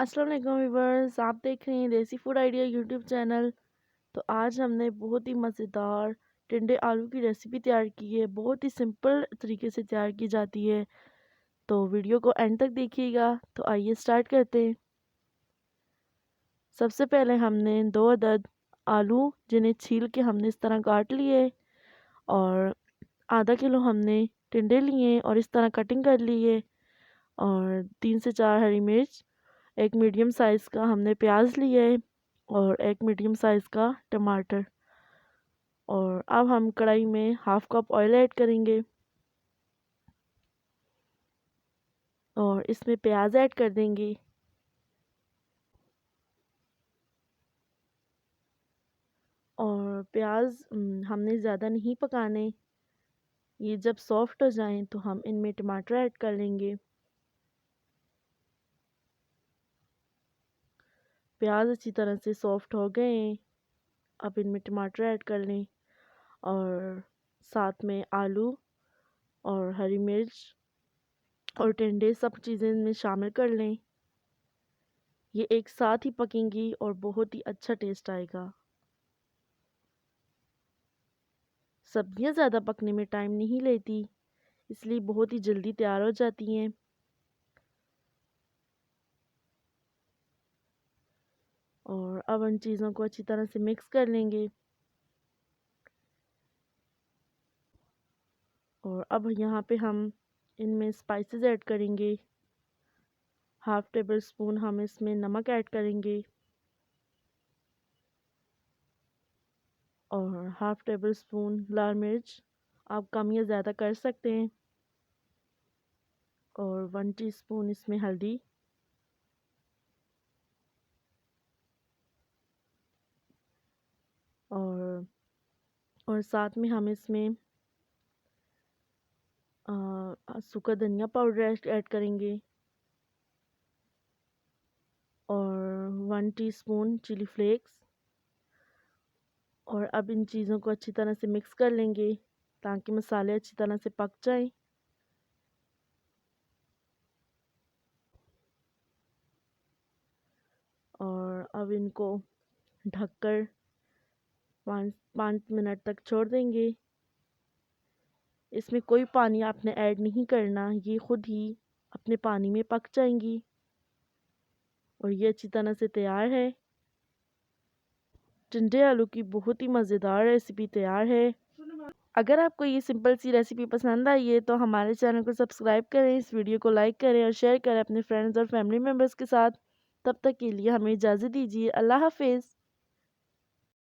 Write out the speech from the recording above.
अस्सलाम वालेकुम व्यूअर्स, आप देख रहे हैं देसी फूड आइडिया यूट्यूब चैनल। तो आज हमने बहुत ही मज़ेदार टिंडे आलू की रेसिपी तैयार की है। बहुत ही सिंपल तरीके से तैयार की जाती है, तो वीडियो को एंड तक देखिएगा। तो आइए स्टार्ट करते हैं। सबसे पहले हमने 2 अदद आलू जिन्हें छील के हमने इस तरह काट लिए, और आधा किलो हमने टिंडे लिए और इस तरह कटिंग कर ली है, और 3 से 4 हरी मिर्च, एक मीडियम साइज़ का हमने प्याज लिया है, और एक मीडियम साइज़ का टमाटर। और अब हम कढ़ाई में हाफ कप ऑयल ऐड करेंगे और इसमें प्याज ऐड कर देंगे। और प्याज हमने ज़्यादा नहीं पकाने, ये जब सॉफ्ट हो जाएं तो हम इनमें टमाटर ऐड कर लेंगे। प्याज अच्छी तरह से सॉफ्ट हो गए हैं, अब इनमें टमाटर ऐड कर लें, और साथ में आलू और हरी मिर्च और टिंडे सब चीज़ें इनमें शामिल कर लें। ये एक साथ ही पकेंगी और बहुत ही अच्छा टेस्ट आएगा। सब्जियां ज़्यादा पकने में टाइम नहीं लेती, इसलिए बहुत ही जल्दी तैयार हो जाती हैं। और अब इन चीज़ों को अच्छी तरह से मिक्स कर लेंगे। और अब यहाँ पे हम इनमें स्पाइसेस ऐड करेंगे। हाफ टेबल स्पून हम इसमें नमक ऐड करेंगे, और हाफ टेबल स्पून लाल मिर्च, आप कम या ज़्यादा कर सकते हैं, और 1 टीस्पून इसमें हल्दी, और साथ में हम इसमें सूखा धनिया पाउडर ऐड करेंगे, और 1 टीस्पून चिली फ्लेक्स। और अब इन चीज़ों को अच्छी तरह से मिक्स कर लेंगे ताकि मसाले अच्छी तरह से पक जाएं। और अब इनको ढककर 5 मिनट तक छोड़ देंगे। इसमें कोई पानी आपने ऐड नहीं करना, ये खुद ही अपने पानी में पक जाएंगी। और ये अच्छी तरह से तैयार है। टिंडे आलू की बहुत ही मज़ेदार रेसिपी तैयार है। अगर आपको ये सिंपल सी रेसिपी पसंद आई है तो हमारे चैनल को सब्सक्राइब करें, इस वीडियो को लाइक करें और शेयर करें अपने फ्रेंड्स और फैमिली मेम्बर्स के साथ। तब तक के लिए हमें इजाज़त दीजिए। अल्लाह हाफिज़।